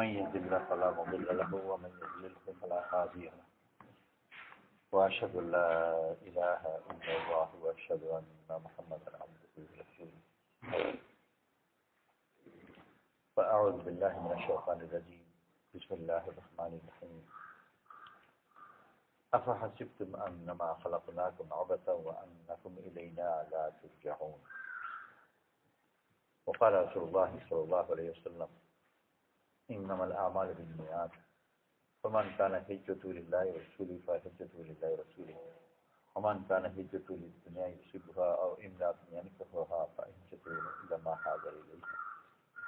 من يهد الله فلا مضل له ومن يضلل فلا هادي له وأشهد أن لا إله إلا الله وأشهد أن محمدا عبده ورسوله فأعوذ بالله من الشيطان الرجيم بسم الله الرحمن الرحيم أفحسبتم أنما خلقناكم عبثا وأنكم إلينا لا ترجعون وقال رسول الله صلى الله عليه وسلم إنما الأعمال بالنيات فمن كان هجرته لله ورسوله فهجرته لله ورسوله ومن كان هجرته للدنيا يصيبها أو امرأة ينكحها فهجرته إلى ما هاجر إليه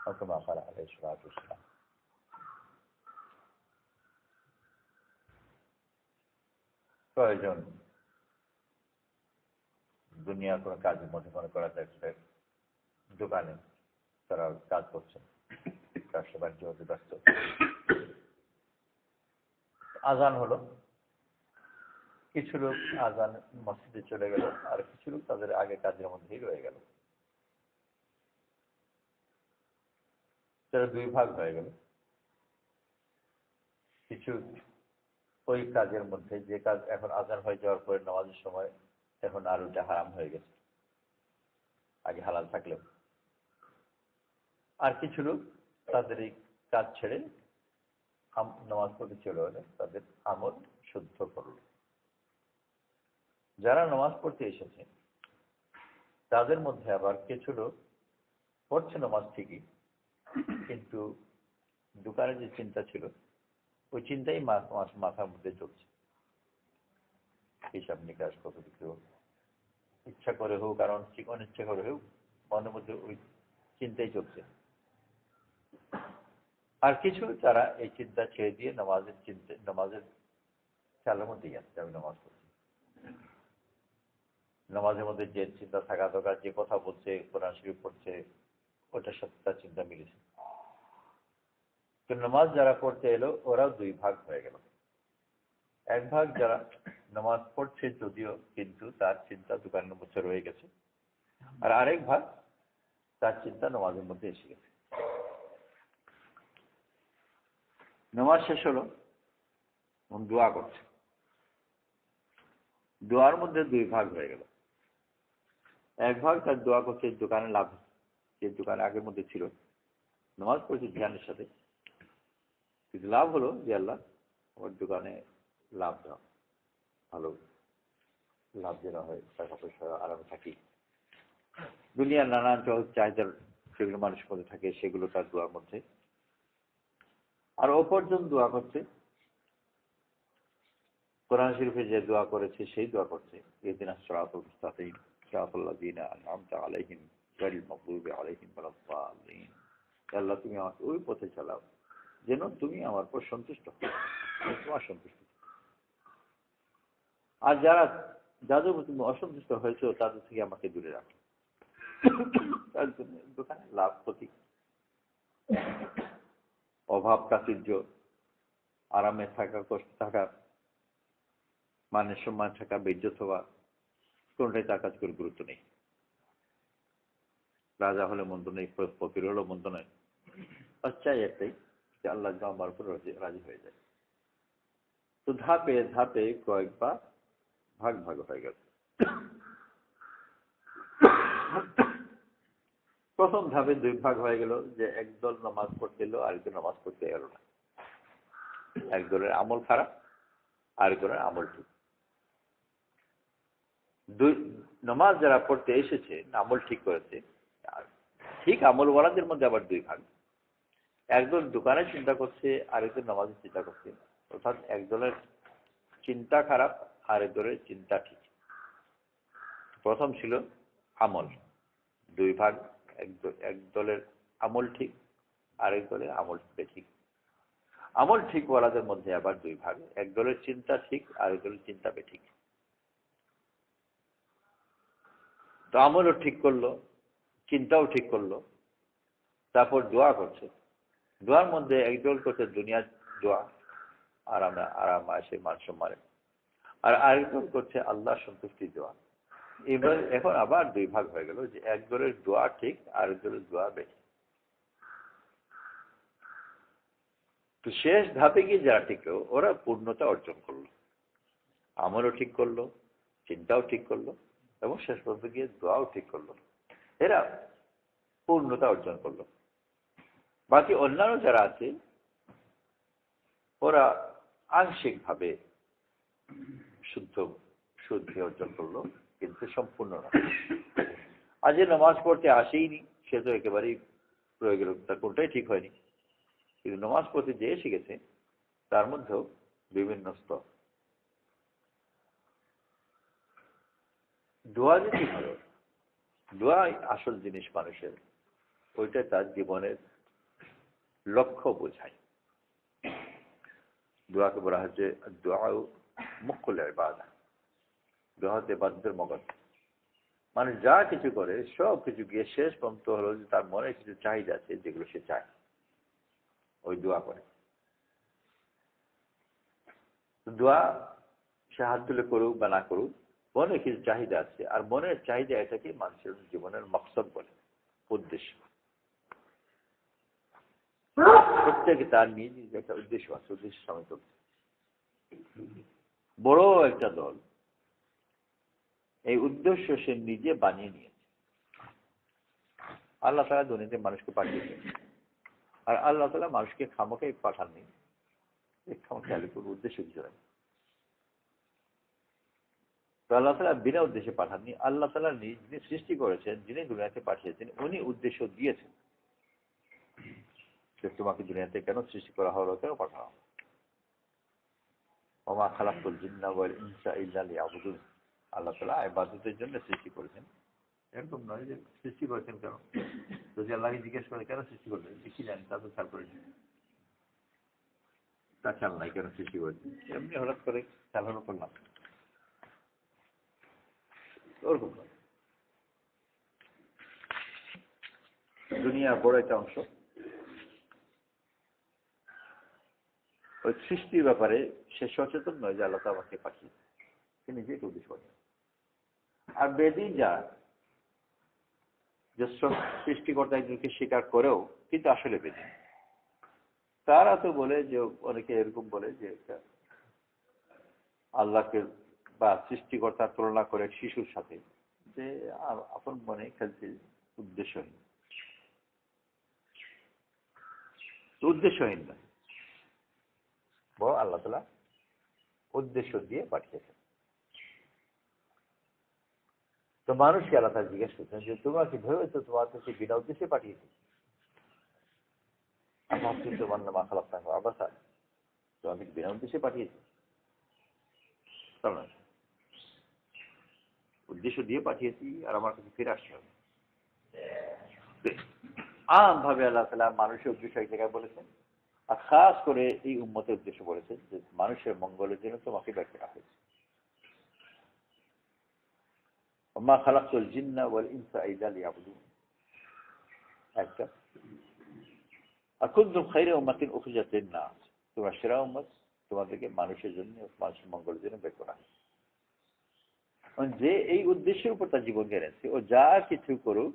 أو كما قال عليه الصلاة والسلام প্রয়োজন দুনিয়ার কোনো কাজের মধ্যে মনে করা যাচ্ছে দোকানে তারা কাজ করছে ব্যবসা বাণিজ্য হতে ব্যস্ত আজান হলো কিছু লোক আজান মসজিদে চলে গেল আর কিছু লোক তাদের আগে কাজের মধ্যেই রয়ে গেল তারা দুই ভাগ হয়ে গেল কিছু ওই কাজের মধ্যে যে কাজ এখন আজান হয়ে যাওয়ার পরে নামাজের সময় এখন আর ওইটা হারাম হয়ে গেছে আগে হালাল থাকলেও আর কিছু লোক তাদের এই কাজ ছেড়ে নামাজ পড়তে চলে গেলে তাদের আমল শুদ্ধ করল যারা নামাজ পড়তে এসেছে তাদের মধ্যে আবার কিছু লোক পড়ছে নামাজ ঠিকই কিন্তু দোকানে যে চিন্তা ছিল ওই চিন্তাই মাথার মধ্যে চলছে হিসাব নিকাশ কত কিছু ইচ্ছা করে হোক কারণ অনিচ্ছা করে হোক মনের মধ্যে ওই চিন্তাই চলছে আর কিছু তারা এই চিন্তা ছেড়ে দিয়ে নামাজের খেলার মধ্যেই আসছে আমি নামাজ পড়ছি নামাজের মধ্যে যে চিন্তা থাকা দরকার যে কথা বলছে কোরআন শরীফ পড়ছে ওটার সাথে তার চিন্তা মিলেছে তো নামাজ যারা পড়তে এলো ওরাও দুই ভাগ হয়ে গেল এক ভাগ যারা নামাজ পড়ছে যদিও কিন্তু তার চিন্তা দোকানের মধ্যে রয়ে গেছে আর আরেক ভাগ তার চিন্তা নামাজের মধ্যে এসে গেছে নামাজ শেষ হলো দোয়া করছে দোয়ার মধ্যে দুই ভাগ হয়ে গেল এক ভাগ তার দোয়া করছে দোকানে লাভ যে দোকানে আগের মধ্যে ছিল নামাজ পড়ছে ধ্যানের সাথে কিন্তু লাভ হলো যে আল্লাহ আমার দোকানে লাভ দাও ভালো লাভ যেন হয় টাকা পয়সা আরামে থাকি দুনিয়ার নানান চাহিদার সেগুলো মানুষের মধ্যে থাকে সেগুলো তার দোয়ার মধ্যে আর অপরজন দোয়া করছে কোরআন শরীফে যে দোয়া করেছে সেই দোয়া করছে ইহদিনা সিরাতাল মুস্তাকিম সিরাতাল্লাযিনা আন'আমতা আলাইহিম গায়রিল মাগদুবি আলাইহিম ওয়ালাদ-দাল্লিন আল্লাহ তুমি আমাকে ওই পথে চালাও যেন তুমি আমার উপর সন্তুষ্ট হও তোমার সন্তুষ্ট আর যাদের উপর তুমি অসন্তুষ্ট হয়েছো তাদের থেকে আমাকে দূরে রাখো তার জন্য দোকানে লাভ ক্ষতি অভাব প্রাচুর্য আরামে থাকা কষ্ট থাকা মানের সম্মান থাকা বেজ্জত হওয়া কোনটাই তার কাছে করে গুরুত্ব নেই রাজা হলে মন্দ নেই ফকির হলেও মন্দ নয় আর চাই একটাই যে আল্লাহ আমার উপর রাজি হয়ে যায় তো ধাপে ধাপে কয়েকবার ভাগ ভাগ হয়ে গেল প্রথম ধাপে দুই ভাগ হয়ে গেল যে একদল নামাজ পড়তে এলো আরেকজন নামাজ পড়তে গেল না একদলের আমল খারাপ আরেকজনের আমল ঠিক নামাজ যারা পড়তে এসেছে আমল ঠিক করেছে ঠিক আমল ওয়ালাদের মধ্যে আবার দুই ভাগ একদল দোকানে চিন্তা করছে আরেকজন নামাজের চিন্তা করছে অর্থাৎ একদলের চিন্তা খারাপ আরেকজনের চিন্তা ঠিক প্রথম ছিল আমল দুই ভাগ এক দলের আমল ঠিক আরেক দলের আমল ঠিক আমল ঠিক ওয়ালাদের মধ্যে আবার দুই ভাগ এক দলের চিন্তা ঠিক আরেক দলের চিন্তা বেঠিক তো আমলও ঠিক করলো চিন্তাও ঠিক করলো তারপর দোয়া করছে দোয়ার মধ্যে একদল করছে দুনিয়ার দোয়া আরাম আসে মান সম্মানে আর আরেকদল করছে আল্লাহ সন্তুষ্টি দোয়া এবার এখন আবার দুই ভাগ হয়ে গেল যে এক দলের দোয়া ঠিক আরেক দলের দোয়া বেঠিক তো শেষ ধাপে গিয়ে যারা টিকলো ওরা পূর্ণতা অর্জন করলো, আমলও ঠিক করলো, চিন্তাও ঠিক করলো, এবং শেষ পর্যন্ত গিয়ে দোয়াও ঠিক করলো। এরা পূর্ণতা অর্জন করলো। বাকি অন্যান্য যারা আছে ওরা আংশিকভাবে শুদ্ধি অর্জন করলো, কিন্তু সম্পূর্ণ না। আর যে নামাজ পড়তে আসেইনি সে তো একেবারেই রয়ে গেল, তার কোনটাই ঠিক হয়নি। কিন্তু নামাজ পড়তে যে শিখেছে তার মধ্যেও বিভিন্ন স্তর। দোয়া যে ঠিক হলো, দোয়াই আসল জিনিস মানুষের, ওইটা তার জীবনের লক্ষ্য বোঝায়। দোয়াকে বলা হচ্ছে দোয়া মুখ্য ইবাদত, দোয়া হচ্ছে ইবাদতের মগজ। মানে যা কিছু করে সব কিছু গিয়ে শেষ পর্যন্ত হলো যে তার মনে কিছু চাহিদা আছে যেগুলো সে চায়, ওই দোয়া করে। দোয়া সে হাত তুলে করুক বা না করুক, মনে কিছু চাহিদা আছে, আর মনের চাহিদা এটাকে মানুষের জীবনের মকসদ বলে, উদ্দেশ্য। প্রত্যেকে তার নিজ নিজ একটা উদ্দেশ্য আছে, উদ্দেশ্য সমেত। বড় একটা দল এই উদ্দেশ্য সে নিজে বানিয়ে নিয়েছে। আল্লাহ তাআলা দুনিয়াতে মানুষকে পাঠিয়েছেন, আর আল্লাহ তাআলা মানুষকে খামোখাই পাঠাননি, খামোখাই কোনো উদ্দেশ্য কিছু নাই। তো আল্লাহ তাআলা বিনা উদ্দেশ্যে পাঠাননি। আল্লাহ তাআলা যিনি সৃষ্টি করেছেন, যিনি দুনিয়াতে পাঠিয়েছেন, উনি উদ্দেশ্য দিয়েছেন যে তোমাকে দুনিয়াতে কেন সৃষ্টি করা হলো, কেন পাঠানো। ওমা খালাকুল জিন্না ওয়াল ইনসা ইল্লা লিয়াবুদুন। আল্লাহ তাআলা ইবাদতের জন্য সৃষ্টি করেছেন, এরকম নয় যে সৃষ্টি করেছেন কেন। যদি আল্লাহকে জিজ্ঞেস করে কেন সৃষ্টি করলেন, কি জানি, তা তো খেয়াল করেছেন, তা খেয়াল নাই কেন সৃষ্টি করেছেন, এমনি হঠাৎ করে খেয়াল হলো করলাম, ওরকম নয়। দুনিয়ার বড় একটা অংশ ওই সৃষ্টির ব্যাপারে সে সচেতন নয় যে আল্লাহ তাআলা আমাকে পাঠিয়েছে, সে নিজেই উদ্দেশ্য করে। আর বেদিন যারা যে সৃষ্টিকর্তা একজনকে স্বীকার করেও কিন্তু আসলে বেদিন, তারা তো বলে যে, অনেকে এরকম বলে যে আল্লাহকে বা সৃষ্টিকর্তার তুলনা করে শিশুর সাথে, যে আপন মনে খেলছে, উদ্দেশ্যহীন। উদ্দেশ্যহীন না, বড় আল্লাহ তাআলা উদ্দেশ্য দিয়ে পাঠিয়েছেন। তো মানুষকে আল্লাহ তাআলা জিজ্ঞেস করছেন যে তোমরা কি ভেবেছো তোমার কাছে বিনা উদ্দেশ্যে পাঠিয়েছি? আপনি তোমার নামা খালাক থাকো আবাসা, তোমাকে বিনা উদ্দেশ্যে পাঠিয়েছি? উদ্দেশ্য দিয়ে পাঠিয়েছি, আর আমার কাছে ফিরে আসতে হবে। আম ভাবে আল্লাহ তাআলা মানুষের উদ্দেশ্য এক জায়গায় বলেছেন, আর খাস করে এই উম্মতের উদ্দেশ্য বলেছেন যে মানুষের মঙ্গলের জন্য তোমাকে বের করা হয়েছে। ওমা খালাকতুল জিন্না ওয়াল ইনসা ইল্লা লিয়াবুদুন, একটা। আর কুনতুম খায়রা উম্মাতিন উখরিজাত লিন-নাস, তোমরা সেরা উম্মত, তোমাদেরকে মানুষের জন্য, মানুষের মঙ্গলের জন্য বের করা হয়েছে। যে এই উদ্দেশ্যের উপর তার জীবন গেড়েছে, ও যা কিছু করুক,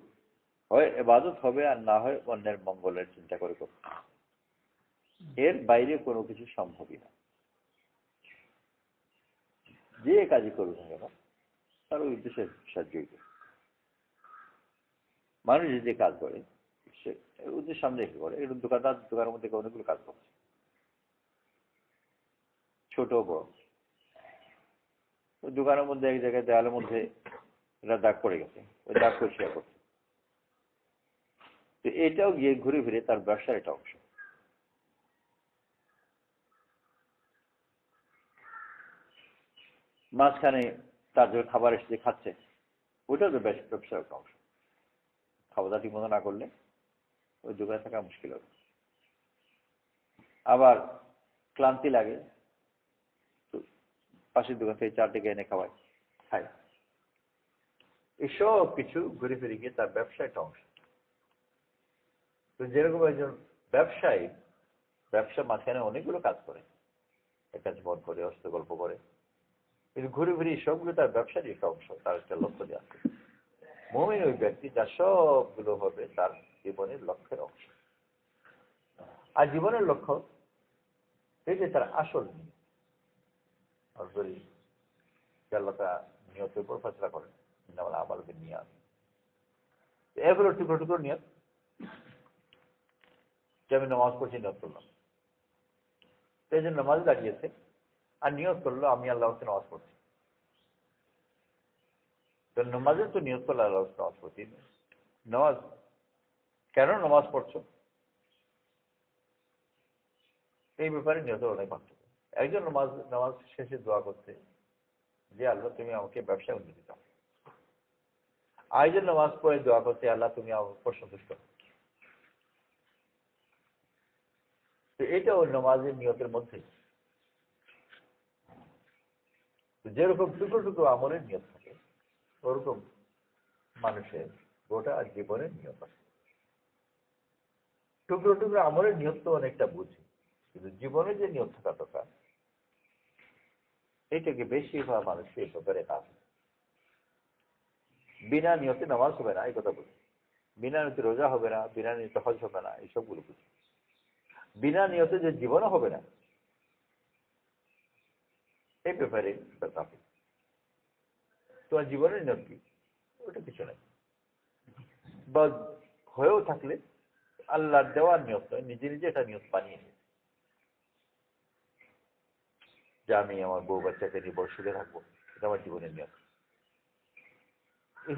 হয় ইবাদত হবে আর না হয় অন্যের মঙ্গলের চিন্তা করে করবে, এর বাইরে কোনো কিছু সম্ভবই না। যে কাজই করুক না কেন তার ওই উদ্দেশ্যের সাহায্য। মানুষ যে কাজ করে সে উদ্দেশ্য সামনে রেখে করে। একটু দোকানদার দোকানের মধ্যে অনেকগুলো কাজ করছে, ছোট বড়। ওই দোকানের মধ্যে এক জায়গায় দেওয়ালের মধ্যে একটা দাগ পড়ে গেছে, ওই দাগ পরিষ্কার করছে। তো এটাও গিয়ে ঘুরে ফিরে তার ব্যবসার একটা অংশ। মাঝখানে তার যে খাবার এসে খাচ্ছে, ওইটাও তো ব্যবসার একটা অংশ। খাওয়া দাওয়া ঠিক মতো না করলে ওই দোকানে থাকা মুশকিল হবে। আবার ক্লান্তি লাগে, তো পাশের দোকান থেকে চার দিকে এনে খাওয়ায়, খায়। এসব কিছু ঘুরে ফিরে গিয়ে তার ব্যবসা একটা অংশ। তো যেরকম একজন ব্যবসায়ী, ব্যবসা মাঝখানে অনেকগুলো কাজ করে, একটা জীবন করে, অস্ত গল্প করে, কিন্তু ঘুরে ফিরে সবগুলো তার ব্যবসারই একটা অংশ, তার একটা লক্ষ্য দিয়ে আছে। মুমিন ওই ব্যক্তি যার সবগুলো হবে তার জীবনের লক্ষ্যের অংশ। আর জীবনের লক্ষ্য এটাই তার আসল নিয়ত। আর যদি আল্লাহ তাআলা নিয়তের উপর ফয়সালা করেন, ইন্নামাল আমালু বিন্নিয়াত, এগুলো টুকরো টুকরো নিয়ত। যে আমি নামাজ পড়ছি, নিয়ত করলাম, এই যে নামাজ দাঁড়িয়েছে আর নিয়ত করলো আমি আল্লাহ হচ্ছে নামাজ পড়ছি, তো নামাজের তো নিয়ত করলো আল্লাহ হচ্ছে নামাজ পড়ছি। নামাজ কেন নামাজ পড়ছো এই ব্যাপারে নিয়তের অনেক পার্থক্য। একজন নামাজ শেষে দোয়া করছে যে আল্লাহ তুমি আমাকে ব্যবসায় উন্নতি দাও, আরেকজন নামাজ পড়ে দোয়া করছে আল্লাহ তুমি আমার উপর সন্তুষ্ট। তো এটা ওর নামাজের নিয়তের মধ্যে যেরকম টুকরো টুকরো আমলের নিয়ত থাকে, ওরকম মানুষের গোটা জীবনের নিয়ত আছে। টুকরো টুকরো আমলের নিয়ত তো অনেকটা বুঝি, কিন্তু জীবনে যে নিয়ত থাকা দরকার এইটাকে বেশিরভাগ মানুষকে এই ব্যাপারে কাজ। বিনা নিয়তে নামাজ হবে না এই কথা বলি, বিনা নিয়তে রোজা হবে না, বিনা নিয়তে হজ হবে না, এইসবগুলো বুঝি। বিনা নিয়তে যে জীবনও হবে না এই ব্যাপারে কাফি। তোমার জীবনের নিয়ত কি ওটা কিছু নেই, বা হয়েও থাকলে আল্লাহর দেওয়ার নিয়ত নয়, নিজে নিজে এটা নিয়ত বানিয়ে নিয়ে যে আমি আমার বউ বাচ্চাকে নিয়ে বড় সুখে থাকবো, এটা আমার জীবনের নিয়ত।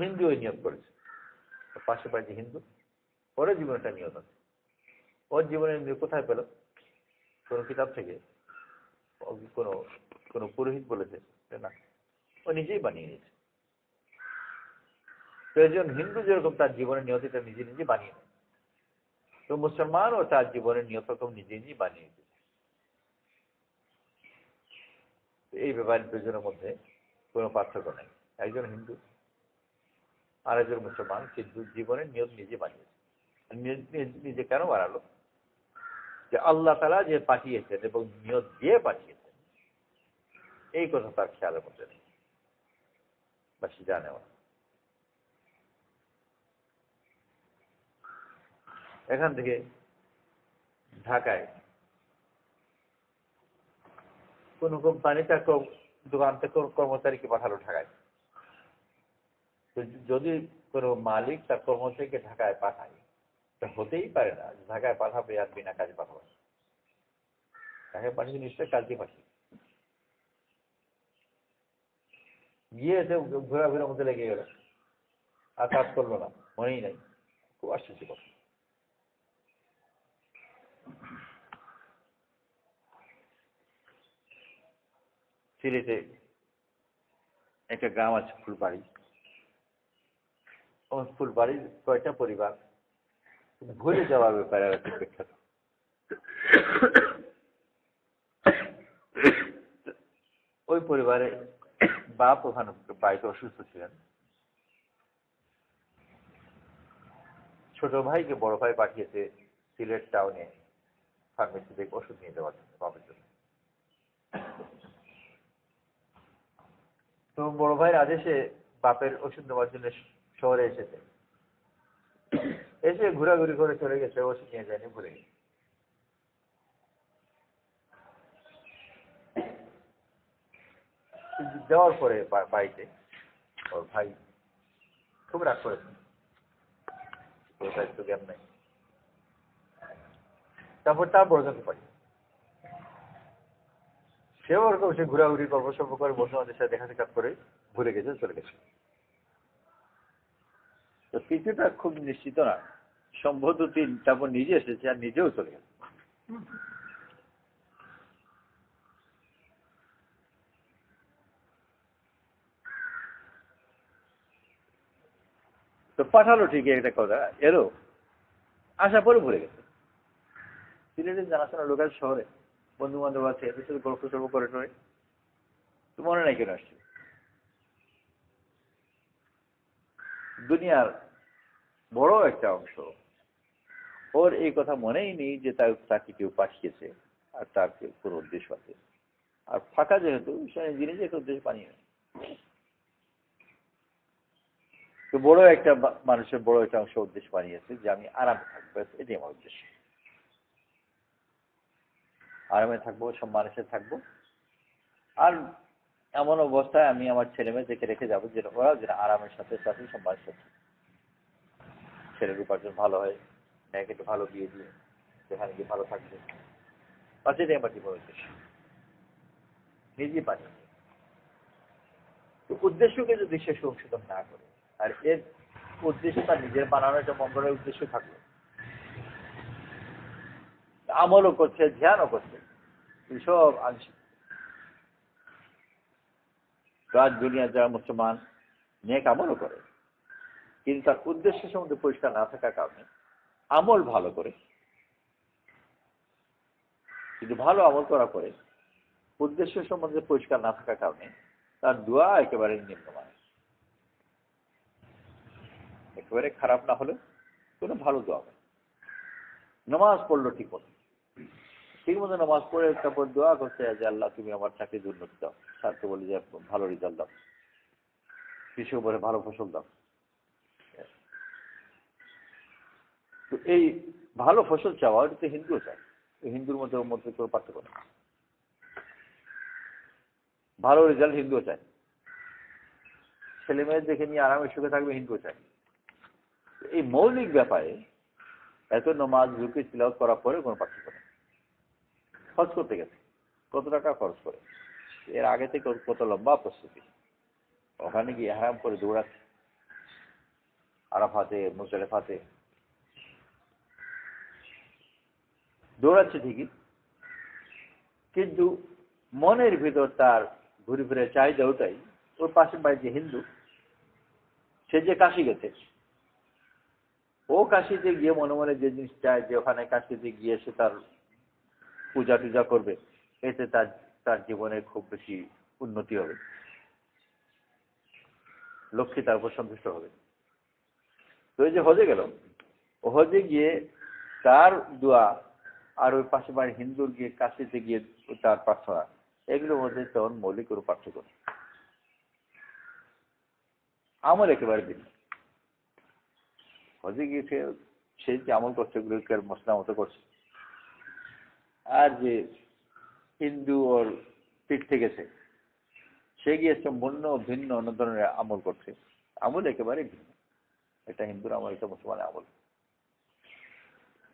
হিন্দু ওই নিয়ত করেছে, পাশে পাশে হিন্দু, ওর জীবনে একটা নিয়ত আছে। ওর জীবনের নিয়ত কোথায় পেল? কোনো কিতাব থেকে, কোনো কোনো পুরোহিত বলেছে না, ও নিজেই বানিয়ে নিয়েছে। তো একজন হিন্দু যেরকম তার জীবনের নিয়ত এটা নিজে নিজে বানিয়ে নেয়, তো মুসলমানও তার জীবনের নিয়ত নিজে নিজেই বানিয়ে নিয়েছে। এই ব্যাপারে দুজনের মধ্যে কোনো পার্থক্য নেই, একজন হিন্দু আর একজন মুসলমান, কিন্তু জীবনের নিয়ত নিজে বানিয়েছে। নিজে কেন বানালো? যে আল্লাহ তাআলা যে পাঠিয়েছেন এবং নিয়ত দিয়ে পাঠিয়েছেন এই কথা তার খেয়ালের মধ্যে নেই, বা সে জানে না। এখান থেকে ঢাকায় কোন কোম্পানি তার দোকান থেকে কর্মচারীকে পাঠালো ঢাকায়, তো যদি কোনো মালিক তার কর্মচারীকে ঢাকায় পাঠায়, তা হতেই পারে না যে ঢাকায় পাঠাবে আর বিনা কাজে পাঠাবে। ঢাকায় পাঠিয়ে নিশ্চয়ই কাজে পাঠিয়ে গিয়ে এসে ঘোরাঘুরের মধ্যে লেগে গেল আর কাজ করলো না, মনেই নাই। খুব আশ্চর্য কথা। সিলেটে একটা গ্রাম আছে ফুলবাড়ি, ফুলবাড়ির কয়টা পরিবার ভুলে যাওয়ার ব্যাপারে আর একটু বিখ্যাত। ওই পরিবারে বাপ ওখানে বাড়িতে অসুস্থ ছিলেন, ছোট ভাইকে বড় ভাই পাঠিয়েছে সিলেট টাউনে ফার্মেসি থেকে ওষুধ নিয়ে দেওয়ার জন্য বাপের জন্য। তো বড় ভাইয়ের আদেশে বাপের ওষুধ নেওয়ার জন্য শহরে এসেছে, এসে ঘোরাঘুরি করে চলে গেছে, ওষুধ নিয়ে যায়নি, ভুলে গেছে। যাওয়ার পরে বাড়িতে ওর ভাই খুব রাগ করেছে, তো জ্ঞান নাই। তারপর তার বড়জনকে পাঠিয়ে, সেও ওরকম সে ঘোরাঘুরি গল্প সল্প করে বন্ধুদের সাথে দেখা সাক্ষাৎ করে ভুলে গেছে, চলে গেছে। তো কিছুটা খুব নিশ্চিত না, সম্ভবত তারপর নিজে এসেছে আর নিজেও চলে গেছে। তো পাঠালো ঠিকই একটা কথা, এলো, আশা পরে ভুলে গেছে। সিলেটের জানাশোনা লোকাল শহরে বন্ধু বান্ধব আছে, এদের সাথে গল্প সল্প করে টরে তো মনে নাই কেন আসছে। দুনিয়ার বড় একটা অংশ ওর এই কথা মনেই নেই যে তাকে কেউ পাঠিয়েছে আর তার কোনো উদ্দেশ্য আছে। আর ফাঁকা যেহেতু সে নিজে নিজে একটা উদ্দেশ্য বানিয়ে নেয়। তো বড় একটা মানুষের বড় একটা অংশ উদ্দেশ্য বানিয়েছে যে আমি আরামে থাকবো, এটাই আমার উদ্দেশ্য। আরামে থাকবো, সম্মানের সাথে থাকবো। আর এমন অবস্থায় আমি আমার ছেলে মেয়েদেরকে রেখে যাবো যেন ওরা যেন আরামের সাথে সাথে সম্মানের সাথে, ছেলের উপার্জন ভালো হয়, মেয়েকে একটু ভালো বিয়ে দিয়ে সেখানে গিয়ে ভালো থাকবে। বাস এটাই আমার জীবন উদ্দেশ্য, নিজেই পারি। তো উদ্দেশ্যকে যদি সে সংশোধন না করে, আর এর উদ্দেশ্য তার নিজের বানানো একটা মঙ্গলের উদ্দেশ্য থাকলো, আমলও করছে, ধ্যানও করছে, সব আংশিক। আজ দুনিয়া যারা মুসলমান নেক আমলও করে, কিন্তু তার উদ্দেশ্য সম্বন্ধে পরিষ্কার না থাকার কারণে আমল ভালো করে, কিন্তু ভালো আমল করা করে উদ্দেশ্য সম্বন্ধে পরিষ্কার না থাকার কারণে তার দোয়া একেবারে নিম্নমানের, একেবারে খারাপ না হলে কোনো ভালো দোয়া হয়। নামাজ পড়লো ঠিক মতো, ঠিক মতো নামাজ পড়ে তারপর দোয়া করছে যে আল্লাহ তুমি আমার চাকরির উন্নতি দাও, স্যারকে বলি যে ভালো রেজাল্ট দাও, কৃষি উপরে ভালো ফসল দাও। তো এই ভালো ফসল চাওয়া এটা তো হিন্দুও চায়, হিন্দুর মধ্যে মধ্যে কোনো পার্থক্য নেই। ভালো রেজাল্ট হিন্দুও চায়, ছেলে মেয়ে দেখে নিয়ে আরামে সুখে থাকবে হিন্দুও চায়। এই মৌলিক ব্যাপারে এত নামাজ ঝুঁকি তিলাওয়াত করার পরে কোনো পার্থক্য নেই। খরচ করতে গেছে কত টাকা খরচ করে, এর আগে থেকে কত লম্বা প্রস্তুতি, ওখানে গিয়ে হারাম করে দৌড়াচ্ছে, আরাফাতে মুজদালিফাতে দৌড়াচ্ছে ঠিকই, কিন্তু মনের ভিতর তার ঘুরে ফিরে চাহিদা ওটাই, ওর পাশের বাড়ি যে হিন্দু সে যে কাশি গেছে, ও কাশিতে গিয়ে মনে মনে যে জিনিস চায় যে ওখানে কাশিতে গিয়ে সে তার পূজা টুজা করবে, এতে তার তার জীবনে খুব বেশি উন্নতি হবে, লক্ষ্মী তার উপর সন্তুষ্ট হবে। তো এই যে হজে গেল, ও হজে গিয়ে তার দোয়া আর ওই পাশে বাড়ি হিন্দুর গিয়ে কাশিতে গিয়ে তার প্রার্থনা, এগুলোর মধ্যে তেমন মৌলিক কোনো পার্থক্য নেই, আমল একেবারে ভিন্ন। হজে গিয়েছে সে যে আমল করছে ওগুলোকে মশলা মতো করছে, আর যে হিন্দু ওর তীর্থে গেছে সে গিয়ে সম্পূর্ণ ভিন্ন অন্য ধরনের আমল করছে, আমল একেবারে ভিন্ন। এটা হিন্দুর আমল, এটা মুসলমানের আমল।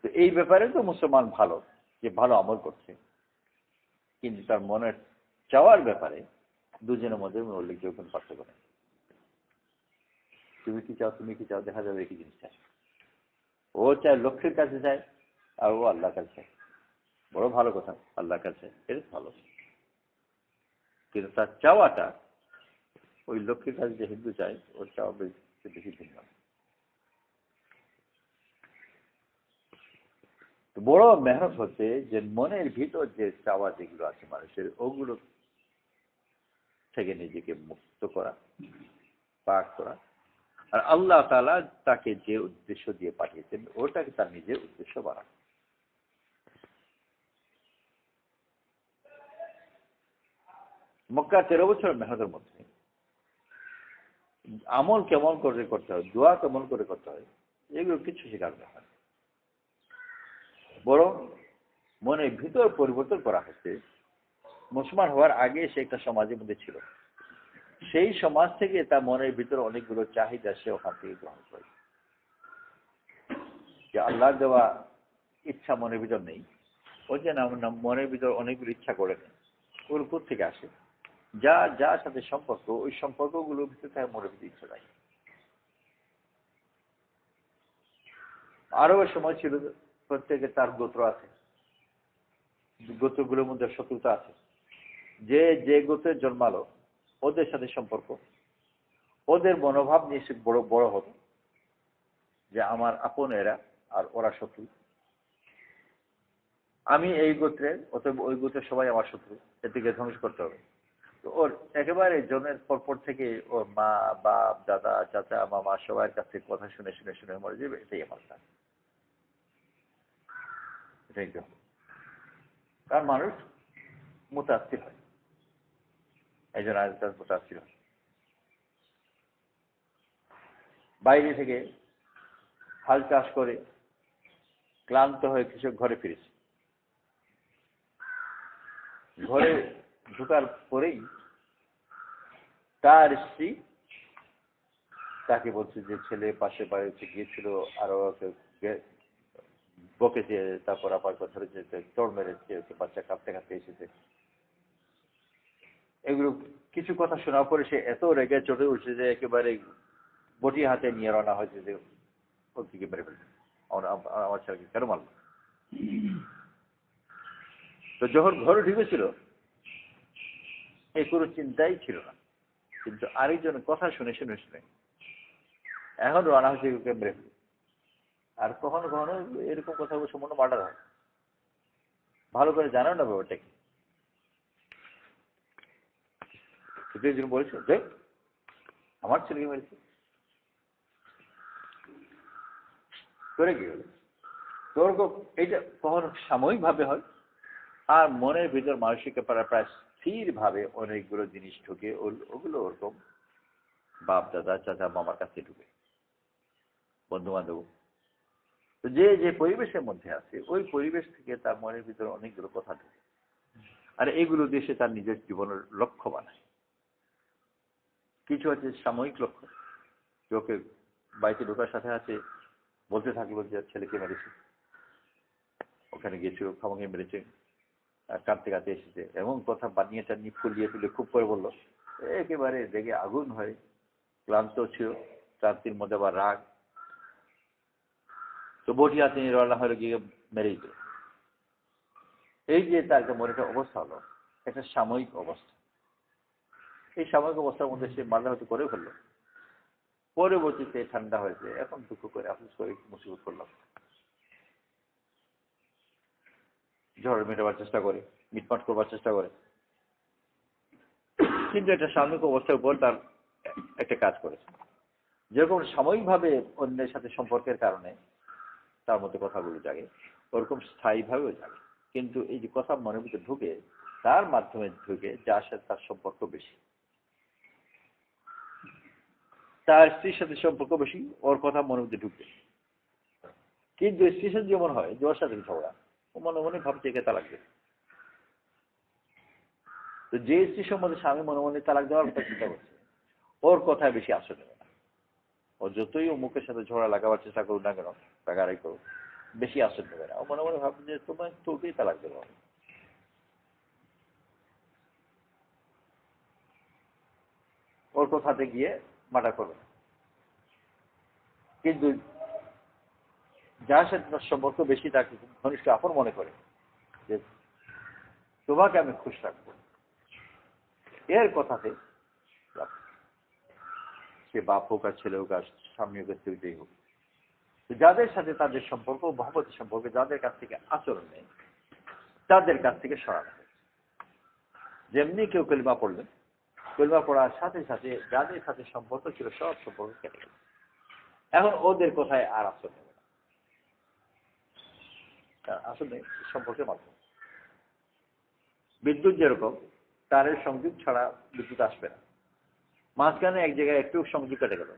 তো এই ব্যাপারে তো মুসলমান ভালো, যে ভালো আমল করছে, কিন্তু তার মনের চাওয়ার ব্যাপারে দুজনের মধ্যে উল্লেখযোগ্য কোনো পার্থক্য নেই। তুমি কি চাও, তুমি কি চাও, দেখা যাবে একই জিনিস চায়। ও চায় লক্ষ্যের কাছে যায়, আর ও আল্লাহর কাছে চায়। বড় ভালো কথা, আল্লাহর কাছে এটা ভালো, কিন্তু তার চাওয়াটা ওই লক্ষ্যের কাছে যে হিন্দু চায় ওর চাওয়া বেশি ভিন্ন। বড় মেহনত হচ্ছে যে মনের ভিতর যে চাওয়া যেগুলো আছে মানুষের, ওগুলো থেকে নিজেকে মুক্ত করা, পাক করা, আর আল্লাহ তাআলা তাকে যে উদ্দেশ্য দিয়ে পাঠিয়েছেন ওটাকে তার নিজের উদ্দেশ্য বানানো। মক্কা 13 বছর মেহনতের মধ্যে আমল কেমন করে করতে হয়, দোয়া কেমন করে করতে হয়, এগুলো কিছু শেখার ব্যাপার, বরং মনের ভিতর পরিবর্তন করা হচ্ছে। মুসলমান হওয়ার আগে সে একটা সমাজের মধ্যে ছিল, সেই সমাজ থেকে তার মনের ভিতর অনেকগুলো চাহিদা সে ওখান থেকে গ্রহণ করে। যে আল্লাহ দেওয়া ইচ্ছা মনের ভিতর নেই, ওই যে মনের ভিতর অনেকগুলো ইচ্ছা করে নেই, ওর উপর থেকে আসে, যা যার সাথে সম্পর্ক, ওই সম্পর্কগুলোর ভিতরে তার মনের ভিতরে ইচ্ছা নাই। আরো সময় ছিল প্রত্যেকে তার গোত্র আছে, গোত্রগুলোর মধ্যে শত্রুতা আছে, যে যে গোত্রে জন্মালো ওদের সাথে সম্পর্ক, ওদের মনোভাব নিয়ে সে বড় বড় হতো যে আমার আপন এরা আর ওরা শত্রু, আমি এই গোত্রের, অতএব ওই গোত্রের সবাই আমার শত্রু, এদিকে ধ্বংস করতে হবে। তো ওর একেবারে জন্মের পরপর থেকে ওর মা বাপ দাদা চাচা মামা সবার কাছ থেকে কথা শুনে শুনে শুনে মরে যাবে, এটাই আমার কাজ, এটাই তো। কারণ মানুষ মুতাসির হয়, একজন আরেকজন মুতাসির হয়। বাইরে থেকে হাল চাষ করে ক্লান্ত হয়ে কৃষক ঘরে ফিরেছে, ঘরে ঢোকার পরেই তার স্ত্রী তাকে বলছে যে ছেলে পাশে বাড়িতে গিয়েছিল, আরো বকেছে, তারপর আবার ধরেছে, চড় মেরেছে, বাচ্চা কাঁদতে কাঁদতে এসেছে। এগুলো কিছু কথা শোনার পরে সে এত রেগে চটে উঠছে যে একেবারে বটি হাতে নিয়ে রানা হয়েছে যে ওর দিকে মেরে ফেলছে, আমার ছেলেকে কেন মারল। তো যখন ঘরে ঢুকেছিল এই কোনো চিন্তাই ছিল না, কিন্তু আরেকজনের কথা শুনে শুনে শুনে এখন রানা হয়েছে ওকে মেরে ফেলে। আর কখনো কখনো এরকম কথা সম্পূর্ণ মার্ডার হয়, ভালো করে জানাও না ব্যাপারটা কি। বলেছে যে আমার ছেলেকে মেরেছে, করে কি হলো? তোর এইটা কখনো সাময়িক ভাবে হয়, আর মনের ভিতর মানসিক প্রায় স্থির ভাবে অনেকগুলো জিনিস ঢুকে, ওগুলো ওরকম বাপ দাদা চাচা মামার কাছে ঢুকে, বন্ধু বান্ধব, তো যে যে পরিবেশের মধ্যে আছে ওই পরিবেশ থেকে তার মনের ভিতরে অনেকগুলো কথা ঢুকে, আর এইগুলো দিয়ে সে তার নিজের জীবনের লক্ষ্য বানায়। কিছু আছে সাময়িক লক্ষ্য, ওকে বাড়িতে ঢোকার সাথে আছে বলতে থাকলো যে ছেলেকে মেরেছে, ওখানে গিয়েছিল খামাকে মেরেছে, কাঁদতে কাঁদতে এসেছে, এমন কথা বানিয়ে টানিয়ে ফুলিয়ে ফুলিয়ে খুব করে বললো, একেবারে রেগে আগুন হয়, ক্লান্ত ছিল, ক্লান্তির মধ্যে আবার রাগ, তো বটি হাতে নিয়ে রওনা হয়ে গিয়ে মেরেই দিল। এই যে তার মনে একটা অবস্থা হলো, একটা সাময়িক অবস্থা, এই সাময়িক অবস্থার মধ্যে সে মারলে হয়তো করে ফেললো, পরবর্তীতে ঠান্ডা হয়েছে, এখন দুঃখ করে আফসোস করে মুসিবত করলাম, ঝড় মেটাবার চেষ্টা করে, মিটমাট করবার চেষ্টা করে, কিন্তু একটা সাময়িক অবস্থার উপর তার একটা কাজ করেছে। যেরকম সাময়িকভাবে অন্যের সাথে সম্পর্কের কারণে তার মধ্যে কথাগুলো জাগে, ওরকম স্থায়ীভাবেও জাগে, কিন্তু এই যে কথা মনের ভিতরে ঢুকে, তার মাধ্যমে ঢুকে যার সাথে তার সম্পর্ক বেশি, তার স্ত্রীর সাথে সম্পর্ক বেশি, ওর কথা মনের মধ্যে ঢুকবে। কিন্তু স্ত্রীর সাথে যেমন হয় যে ওর সাথে ঝগড়া, ও মনে মনে ভাবছে একে তালাক দেবে, তো যে স্ত্রী সম্বন্ধে স্বামী মনে মনে তালাক দেওয়ার কথা চিন্তা করছে, ওর কথায় বেশি আসর নেবে না, ও যতই ও মুখের সাথে ঝগড়া লাগাবার চেষ্টা করুক না কেন, রাগারাগি করুক, বেশি আসর নেবে না, ও মনে মনে ভাবছে যে তোমার তোকেই তালাক দেবো। ওর কথাতে গিয়ে মাটা করবে না। কিন্তু যার সাথে তার সম্পর্ক বেশি, তাকে ঘনিষ্ঠ আপন মনে করে যে তোমাকে আমি খুশ রাখবো, এর কথাতে সে বাপ হোক আর ছেলে হোক আর স্বামী হোক স্ত্রীতেই হোক, যাদের সাথে তাদের সম্পর্ক মহব্বতের সম্পর্ক, যাদের কাছ থেকে আচরণ নেই, তাদের কাছ থেকে সরানো হয়। যেমনি কেউ কলিমা পড়লেন, কলিমা পড়ার সাথে সাথে যাদের সাথে সম্পর্ক ছিল সব সম্পর্ক কেটে গেল, এখন ওদের কোথায় আর আসর নেবে না, আসলে সম্পর্কের মাধ্যমে। বিদ্যুৎ যেরকম তারের সংযোগ ছাড়া বিদ্যুৎ আসবে না, মাঝখানে এক জায়গায় একটু সংযোগ কেটে গেল,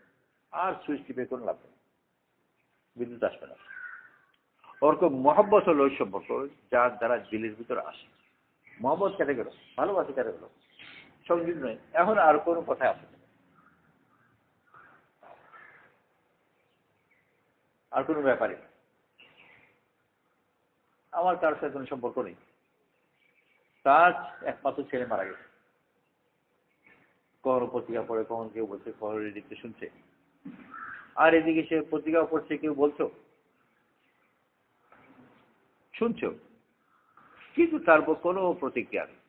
আর সুইচ টিপে কোনো লাভ নেই, বিদ্যুৎ আসবে না। ওরকম মহব্বত হলো ওই সম্পর্ক যার দ্বারা দিলের ভিতরে আসে, মহব্বত কেটে গেল, ভালোবাসা কেটে গেল, সংযোগ নয়, এখন আর কোনো কথায় আসে না, আর কোনো ব্যাপারে আমার কারোর সাথে কোনো সম্পর্ক নেই, তার একমাত্র ছেলে মারা গেছে, কখনো পত্রিকা পড়ে, কখন কেউ বলছে, কখনো রেডিওতে শুনছে, আর এদিকে সে পত্রিকা পড়ছে, কেউ বলছো শুনছো, কিন্তু তার উপর কোনো প্রতিক্রিয়া নেই।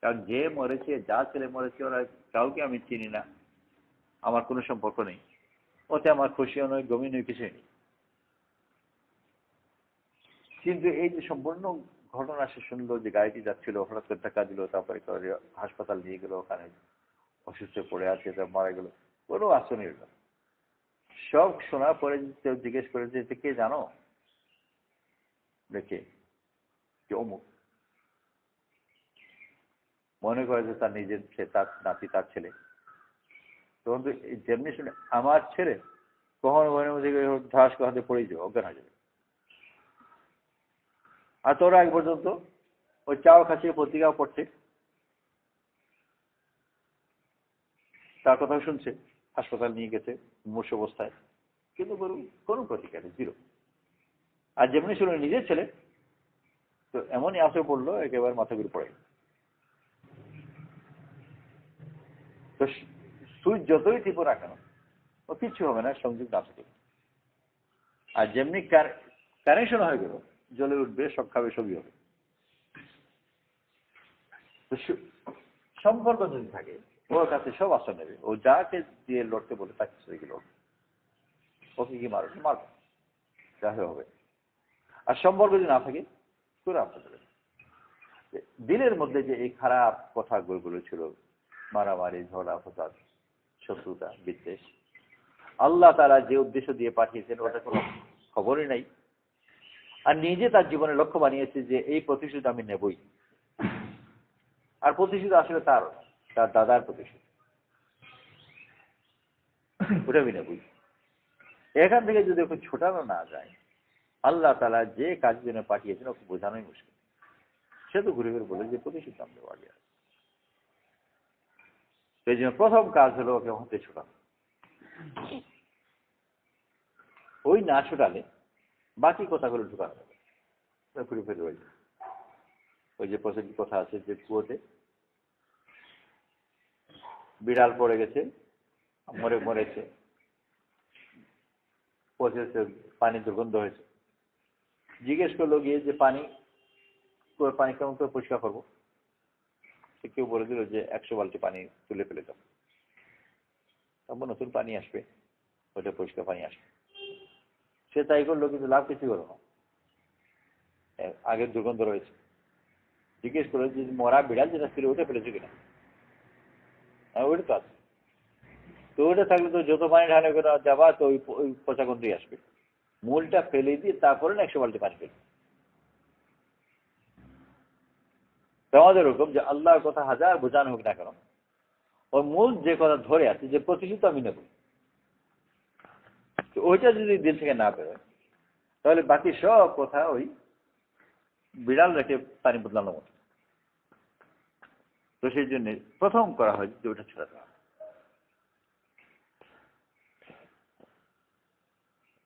কারণ যে মরেছে, যা ছেলে মরেছে, ওরা কাউকে আমি চিনি না, আমার কোনো সম্পর্ক নেই, ওতে আমার খুশিও নয়, গমই নয়, কিছুই নেই। কিন্তু এই যে সম্পূর্ণ ঘটনা সে শুনলো যে গাড়িটি যাচ্ছিল, হঠাৎ করে ধাক্কা দিল, তারপরে হাসপাতাল নিয়ে গেল, ওখানে অসুস্থ পড়ে আছে, তা মারা গেল, কোনো আসনি না। সব শোনার পরে কেউ জিজ্ঞেস করে যে কে জানো, দেখে যে অমুক, মনে করে যে তার নিজের তার নাতি, তার ছেলে, তখন তো যেমনি শুনে আমার ছেলে, কখনো মনের মধ্যে ধাস হাতে পড়েই যাবে, অজ্ঞান হয়ে যাবে। আর তোরা এক পর্যন্ত ওই চাও খাচ্ছে, পত্রিকাও পড়ছে, তার কথাও শুনছে, হাসপাতাল নিয়ে গেছে মূর্ষ অবস্থায়, কিন্তু কোনো প্রতিকার নেই, জিরো। আর যেমনি শুনে নিজের ছেলে, তো এমনই আসে পড়লো, একেবারে মাথা ঘুরে পড়ে। তো সুইচ যতই টিপো না কেন, ও কিচ্ছু হবে না সংযোগ না থাকে। আর যেমনি কানেকশন হয়ে গেল, জ্বলে উঠবে, সব খাবে, সবই হবে। তো সম্পর্ক যদি থাকে, ওর কাছে সব আশা নেবে, ও যাকে দিয়ে লড়তে বলে তাকে সেগুলো লড়বে। ওকে কি মারবে, মারবে, যা হবে। আর সম্পর্ক যদি না থাকে, করে আপনার দিলের মধ্যে যে এই খারাপ কথাগুলো ছিল, মারামারি, ঝগড়া ফসাদ, শত্রুতা, বিদ্বেষ, আল্লাহ তাআলা যে উদ্দেশ্য দিয়ে পাঠিয়েছেন ওটা কোনো খবরই নাই। আর নিজে তার জীবনে লক্ষ্য বানিয়েছে যে এই প্রতিশোধ আমি নেবই। আর প্রতিশোধ আসলে তার দাদার প্রতিশোধ, ওটা আমি নেবই। এখান থেকে যদি ওকে ছোটানো না যায়, আল্লাহ তাআলা যে কাজের জন্য পাঠিয়েছেন ওকে বোঝানোই মুশকিল। সে তো ঘুরে ঘুরে বলে যে প্রতিশোধ আমি নেবো আগে। সেই জন্য প্রথম কাজ হলো ওকে হতে ছোটানো। ওই না ছোটালে বাকি কথাগুলো ঢুকানো হবে, ঘুরে ফিরে রয়েছে। ওই যে প্রসঙ্গ কথা আছে যে কুয়োতে বিড়াল পড়ে গেছে, মরেছে, পচেছে, পানি দুর্গন্ধ হয়েছে। জিজ্ঞেস করলো গিয়ে যে পানি কেমন করে পরিষ্কার করবো? কেউ বলে দিল যে 100 বালতি পানি তুলে ফেলে দাও, তারপর নতুন পানি আসবে, ওইটা পরিষ্কার পানি আসবে। সে তাই করলো, কিন্তু লাভ কিছু করো না, আগের দুর্গন্ধ রয়েছে। জিজ্ঞেস করলো যে মরা বিড়াল যেটা ছিল ওটা ফেলেছো কিনা? হ্যাঁ, ওইটা তো আছে। তো ওইটা থাকলে তো যত পানি ঢালে যাবা, তো ওই পচা গন্ধই আসবে। মূলটা ফেলে দিয়ে তারপরে না 100 বালতি পানি ফেলে। আমাদের ওরকম যে আল্লাহর কথা হাজার বোঝানো হোক না কেন, ওর মূল যে কথা ধরে আছে যে প্রতিশোধ আমি নেব, তো ওইটা যদি দিল থেকে না বেরোয়, তাহলে বাকি সব কথা ওই বিড়াল রেখে পানি বদলানোর মতো। তো সেই জন্য প্রথম করা হয় যে ওটা ছেড়ে দেওয়া।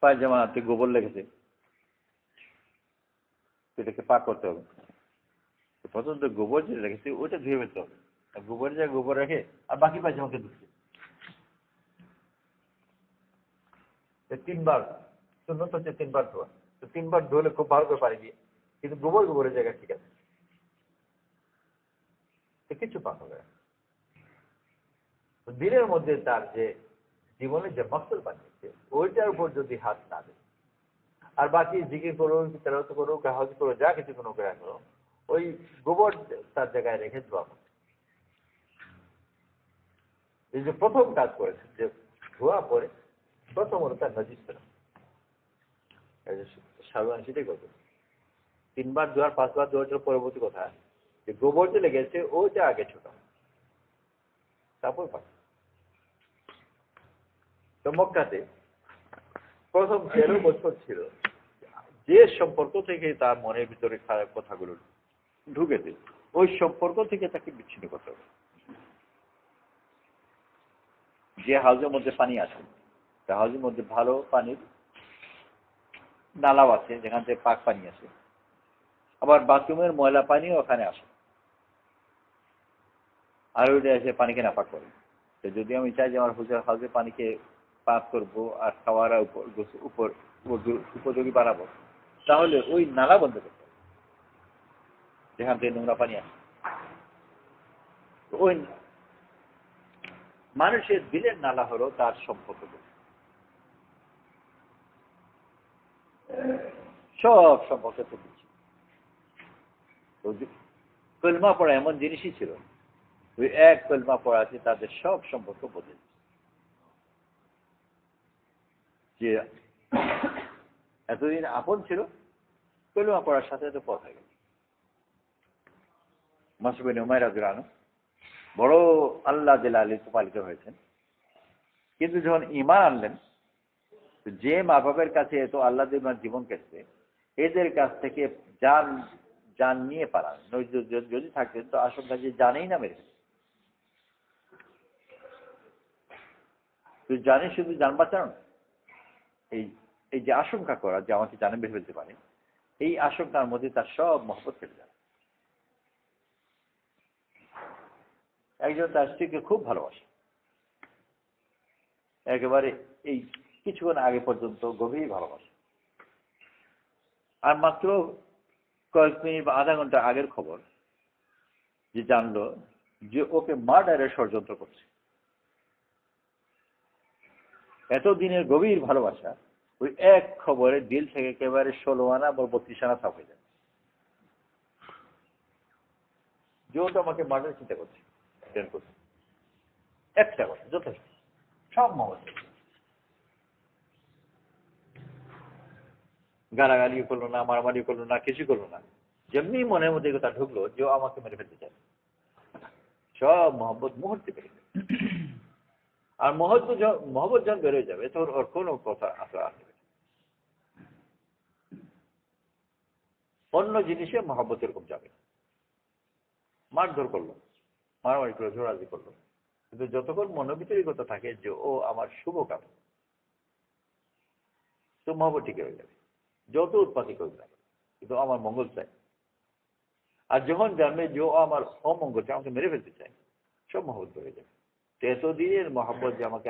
পায়জামাতে গোবর লেগেছে, সেটাকে পাক করতে হবে। প্রথম তো গোবর যে রেখেছে ওইটা ধুয়ে ফেলতে হবে। গোবর যা গোবর রেখে আর বাকি পায়জামাকে ধুচ্ছে 3 বার। সুন্নত হচ্ছে 3 বার ধোয়া। তো 3 বার ধুলে খুব ভালো করে পানি দিয়ে, কিন্তু গোবরের জায়গায় ঠিক আছে, কিছু পাক হবে। দিনের মধ্যে তার যে জীবনের যে মকসদ বানিয়েছে ওইটার উপর যদি হাত না দেয়, আর বাকি জিকির করো, তেলাওয়াত করো, হজ করো, যা কিছু কোনো করো, ওই গোবর তার জায়গায় রেখে ধোয়া। এই যে প্রথম কাজ করেছে যে ধোয়া পরে প্রথম হলো তার নজির ছিল, সাধারণ সেটাই করবে। 3 বার ধোয়ার 5 বার ধোয়ার পরবর্তী কথা যে গোবর যে লেগেছে ওইটা আগে ছোট, তারপর পাক। তো মক্কাতে প্রথম 13 বছর ছিল যে সম্পর্ক থেকে তার মনের ভিতরে খারাপ কথাগুলো ঢুকেছে, ওই সম্পর্ক থেকে তাকে বিচ্ছিন্ন করতে হবে। যে হাউজের মধ্যে পানি আছে, সে হাউজের মধ্যে ভালো পানির নালাও আছে যেখান থেকে পাক পানি আসে, আবার বাথরুমের ময়লা পানিও ওখানে আসে, আর ওইটা এসে পানিকে নাপাক করে। তো যদি আমি চাই যে আমার হাউজের পানিকে পাক করবো আর খাওয়ার উপর উপযোগী বানাবো, তাহলে ওই নালা বন্ধ করতে হবে যেখান থেকে নোংরা পানি আসে। ওই মানুষের দিলের নালা হলো তার সম্পর্ক, সব সম্পর্ক তো দিচ্ছে। কলমা পড়া এমন জিনিসই ছিল, ওই এক কলমা পড়া আছে তাদের সব সম্পর্ক বদলে যে এতদিন আপন ছিল, কলমা পড়ার সাথে সাথে পথ হয়ে গেল। মাসুদ বিন উমাইর রাদিয়াল্লাহু আনহু বড় আল্লাহ লালিত পালিত হয়েছেন, কিন্তু যখন ঈমান আনলেন, যে মা বাবার কাছে এত আল্লাহ জীবন কেটেছে, এদের কাছ থেকে জান নিয়ে পালান, যদি থাকতেন তো আশঙ্কা যে জানেই না মেরে ফেলবে। তুই জানিস শুধু জান বাঁচানো না, এই এই যে আশঙ্কা করা যে আমাকে জানে মেরে ফেলতে পারে, এই আশঙ্কার মধ্যে তার সব মহব্বত ফেলে যায়। একজন তার স্ত্রীকে খুব ভালোবাসে, একেবারে এই কিছুক্ষণ আগে পর্যন্ত গভীর ভালোবাসে, আর মাত্র কয়েক মিনিট বা আধা ঘন্টা আগের খবর যে জানলো যে ওকে মার্ডারের ষড়যন্ত্র করছে। এতদিনের গভীর ভালোবাসা ওই এক খবরে দিল থেকে একেবারে 16 আনা বা 32 আনা সাফ হয়ে যায়। যে ওটা আমাকে মার্ডার চিন্তা করছে, একটা কথা যথেষ্ট, সব মহৎ। গালাগালি করলো না, মারামারি করলো না, কিছু করলো না, যেমনি মনের মধ্যে কথা ঢুকলো যে ও আমাকে মেরে ফেলতে চায়, সব মহব্বত মুহূর্তে বেড়ে যাবে। আর মহব্বত যখন বেরোয় যাবে তখন ওর কোনো কথা আসলে আসবে, অন্য জিনিসে মহব্বত এরকম যাবে। মারধর করলো, মারামারি করলো, ঝোড়াঝি করলো, কিন্তু যতক্ষণ মনোবিতরিকতা থাকে যে ও আমার শুভ কাম, তো মহব্বত টিকে হয়ে যাবে। যত উৎপাতি করবে না, কিন্তু আমার মঙ্গল চাই। আর যখন জানবে যে ও আমার অমঙ্গল চাই, আমাকে মেরে ফেলতে চায়, সব মহব্বত বেড়ে যাবে। এতদিনের মহব্বত যে আমাকে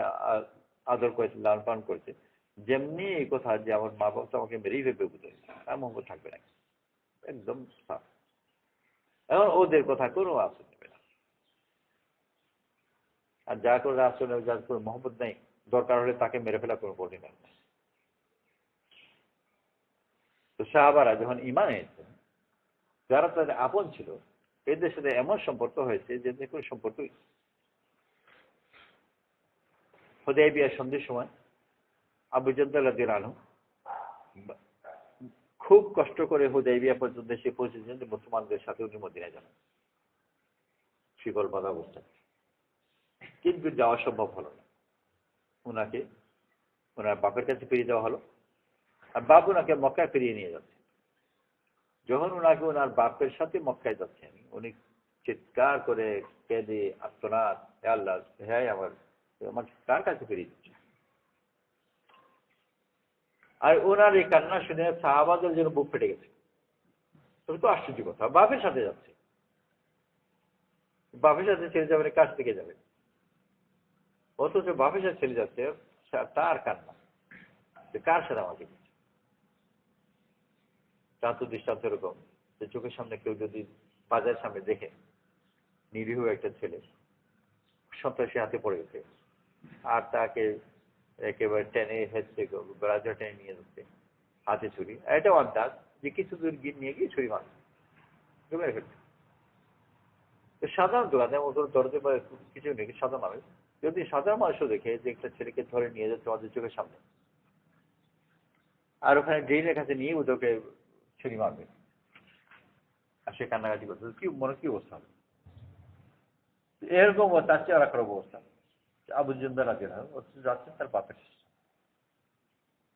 আদর করেছে, লালন পালন করেছে, যেমনি এই কথা যে আমার মা বাবা তো আমাকে মেরেই ফেলবে বুঝে, আর মহব্বত থাকবে না, একদম সাফ। এখন ওদের কথা কোনো আসর নেবে না। আর যা করে আসর নেবে, যার কোনো মহব্বত নেই, দরকার হলে তাকে মেরে ফেলা কোনো কঠিন না। তো সাহাবারা যখন ঈমান এনেছেন, যারা তাদের আপন ছিল, এদের সাথে এমন সম্পর্ক হয়েছে যে কোনো সম্পর্কই। হুদায়বিয়ার সন্ধির সময় আবু জদ্দাল রাদিয়াল্লাহু আনহু খুব কষ্ট করে হুদায়বিয়া পর্যন্ত এসে পৌঁছেছেন যে মুসলমানদের সাথে উনি মদিনায় যান, শিকল বাঁধা অবস্থায়। কিন্তু যাওয়া সম্ভব হলো না। ওনাকে ওনার বাপের কাছে ফিরিয়ে দেওয়া হলো, আর বাপ ওনাকে মক্কায় ফিরিয়ে নিয়ে যাচ্ছে। যখন ওনাকে ওনার বাপের সাথে মক্কায় যাচ্ছেন, উনি চিৎকার করে কেঁদে আর্তনাদ, হে আল্লাহ, হ্যাঁ আমাকে কার কাছে ফিরিয়ে দিচ্ছে? আর ওনার এই কান্না শুনে সাহাবাদের জন্য বুক ফেটে গেছে। তবে তো আশ্চর্য কথা, বাপের সাথে যাচ্ছে, বাপের সাথে ছেড়ে যাবে, কাছ থেকে যাবে, অথচ বাপের সাথে ছেড়ে যাচ্ছে, তার কান্না, কার সাথে আমাকে? তার তো দৃষ্টান্ত এরকম যে চোখের সামনে কেউ যদি বাজারের সামনে দেখে নিরীহ একটা ছেলে সন্ত্রাসী হাতে পড়ে গেছে, আর তাকে একেবারে টেনে হেঁচড়ে রাজা টেনে নিয়ে যাচ্ছে, হাতে ছুরি, এটাও আন্দাজ যে কিছু দূর নিয়ে গিয়ে ছুরি মারছে, মেরে ফেলছে। সাধারণ দোকানে ওদের দরজে বা কিছু নেই, সাধারণ মানুষ যদি সাধারণ মানুষও দেখে যে একটা ছেলেকে ধরে নিয়ে যাচ্ছে আমাদের চোখের সামনে, আর ওখানে ড্রেনের কাছে নিয়ে ওদেরকে ছুরি মারবে, আর সে কান্নাকাটি করছে, কি মনে কি অবস্থা হবে? এরকম তার চেয়ে আর একটা অবস্থা। আবু জুন্দা রাদিয়াল্লাহু আনহু যাচ্ছে তার বাপের,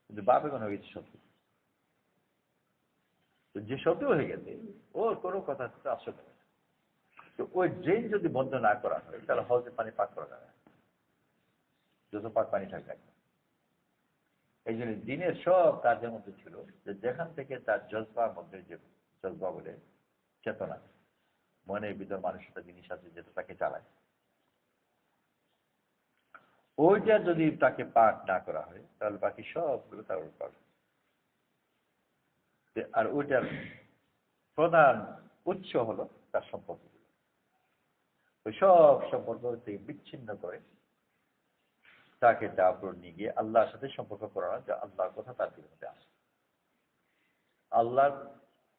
কিন্তু বাপ এখন হয়ে গেছে সত্যি। তো যে সত্যি হয়ে গেছে, ওর কোনো কথা আসলে না। তো ওই ড্রেন যদি বন্ধ না করা হয়, তাহলে হজে পানি পাক করা যাবে না, যত পাক পানি থাকবে। এই জন্য দিনের সব কাজের মধ্যে ছিল যে যেখান থেকে তার জজবার মধ্যে, যে জজবা বলে চেতনা, মনের ভিতর মানুষটা জিনিস আছে যেটা তাকে চালায়, ওইটা যদি তাকে পাক না করা হয় তাহলে বাকি সবগুলো তার উপর। আর ওইটার প্রধান উৎস হলো তার সম্পর্ক। ওই সব সম্পর্ক থেকে বিচ্ছিন্ন করে তাকে তারপর নিয়ে গিয়ে আল্লাহর সাথে সম্পর্ক করানো, যা আল্লাহর কথা তার দিনের মধ্যে আসে। আল্লাহ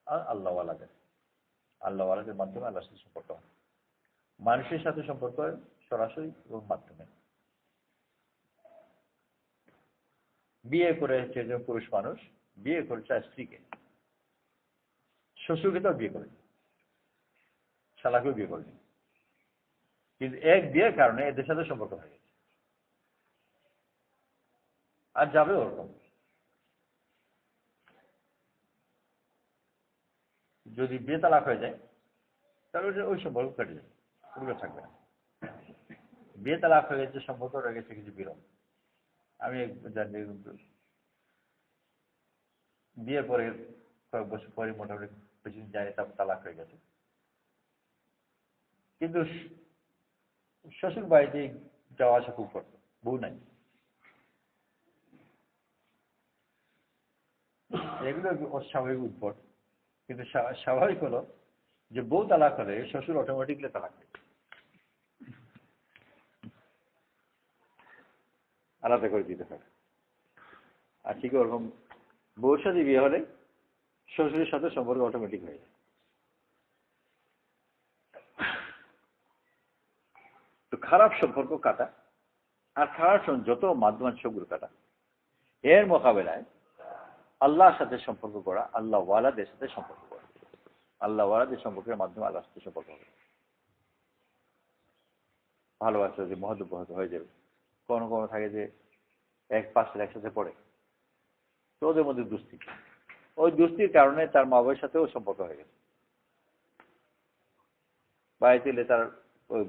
আর আল্লাহওয়ালাদের মাধ্যমে আল্লাহর সাথে সম্পর্ক হয়। মানুষের সাথে সম্পর্ক হয় সরাসরি ওর মাধ্যমে। বিয়ে করেছে যে পুরুষ মানুষ, বিয়ে করেছে স্ত্রীকে, শ্বশুরকে তো বিয়ে করেনি, শালাকেও বিয়ে করেনি, কিন্তু এক বিয়ের কারণে এদের সাথে সম্পর্ক হয়ে গেছে, আর যাবে ওরকম। যদি বিয়ে তালাক হয়ে যায় তাহলে ওই সম্পর্ক কেটে যাবে, ওগুলো থাকবে না। বিয়ে তালাক হয়ে গেছে, সম্পর্ক রয়ে গেছে কিছু বিরোধ। আমি জানি বিয়ের পরে কয়েক বছর পরে মোটামুটি বেশি দিন যায়নি, তারপর তালাক হয়ে গেছে, কিন্তু শ্বশুর বাড়িতে যাওয়া আসা খুব করতো, বউ নাই। এগুলো অস্বাভাবিক উদ্ভট, কিন্তু স্বাভাবিক হলো যে বউ তালাক হলে শ্বশুর অটোমেটিকলি তালাক হয়, আলাদা করে দিতে হয়। আর ঠিক ওরকম বউর সাথে বিয়ে হলে শ্বশুরের সাথে সম্পর্ক অটোমেটিক হয়ে যায়। তো খারাপ সম্পর্ক কাটা আর খারাপ যত মাধ্যম সবগুলো কাটা, এর মোকাবেলায় আল্লাহর সাথে সম্পর্ক করা, আল্লাহ ওয়ালাদের সাথে সম্পর্ক করা, আল্লাহ ওয়ালাদের সম্পর্কের মাধ্যমে আল্লাহর সাথে সম্পর্ক হবে। ভালোবাসা যে মহব্বত হয়ে যাবে। কোনো কোনো থাকে যে এক পাশের একসাথে পড়ে, তো ওদের মধ্যে দুস্তি, ওই দুস্তির কারণে তার মা বাবার সাথেও সম্পর্ক হয়ে গেছে। বাড়িতে এলে তার ওই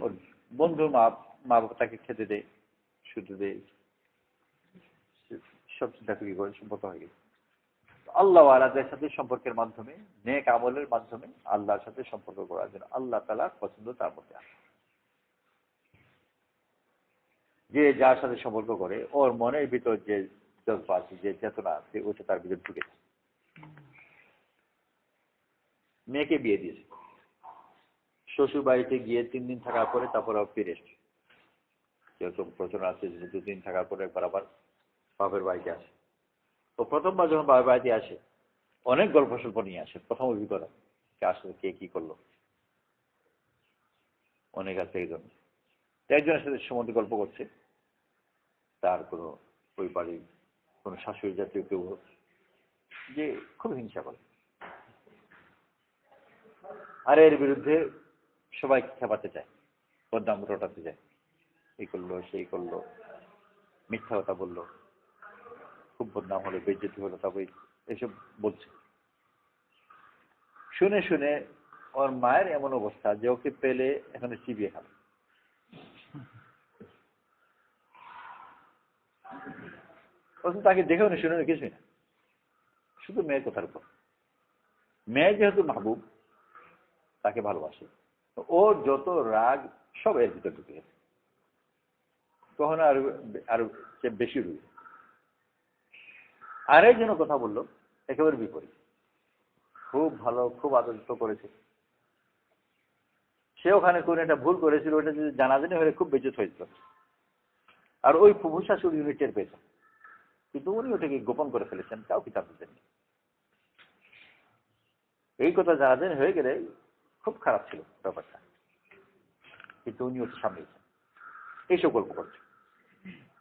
ওর বন্ধুর মা বাবা তাকে খেতে দেয়, শুতে দেয়, সব চিন্তা করি করে সম্পর্ক হয়ে গেছে। আল্লাহ আলাদের সাথে সম্পর্কের মাধ্যমে, নেক আমলের মাধ্যমে আল্লাহর সাথে সম্পর্ক করার জন্য আল্লাহ তাআলার পছন্দ তার মধ্যে আছে। যে যার সাথে সম্পর্ক করে ওর মনের ভিতর যে জজ্বা আছে, যে চেতনা আছে, ওটা তার ভিতর ঢুকেছে। মেয়েকে বিয়ে দিয়েছে, শ্বশুর বাড়িতে গিয়ে 3 দিন থাকার পরে তারপর আবার ফিরে এসছে। যেহেতু প্রচলন আছে যে 2 দিন থাকার পরে একবার আবার বাপের বাড়িতে আসে। তো প্রথমবার যখন বাপের বাড়িতে আসে অনেক গল্প সল্প নিয়ে আসে, প্রথম অভিজ্ঞতা কে আসলে কে কি করলো, অনেক আছে একজন, একজনের সাথে সম্বন্ধে গল্প করছে, তার কোনো পরিবারের কোনো শাশুড়ি জাতীয় কেউ যে খুব হিংসা করে, আর এর বিরুদ্ধে সবাই খেপাতে চায়, বদনাম রটাতে যায়, এই করলো সেই করলো, মিথ্যা কথা বললো, খুব বদনাম হলো, বেইজ্জতি হলো, তবে এসব বলছে। শুনে শুনে ওর মায়ের এমন অবস্থা যে ওকে পেলে এখানে চিবিয়ে খাবে। তাকে দেখেও না, শুনে কিছুই না, শুধু মেয়ের কথার উপর। মেয়ে যেহেতু মাহবুব, তাকে ভালোবাসে, ওর যত রাগ সব এর ভিতর ঢুকে গেছে, কখনো আরো আরো বেশি রুই। আরেক জন্য কথা বললো একেবারে বিপরীত, খুব ভালো, খুব আদরিত করেছে। সে ওখানে কোন একটা ভুল করেছিল, ওটা যদি জানাজানি হলে খুব বেজত হয়েছিল, আর ওই ফুফু শাশুড়ি ইউনিটের পেয়েছেন, কিন্তু উনি ওটাকে গোপন করে ফেলেছেন, কাউ কি তার বুঝেননি। এই কথা জানাজানি হয়ে গেলে খুব খারাপ ছিল ব্যাপারটা, কিন্তু উনি ওটা সামলেছেন। এইসব গল্প করছে,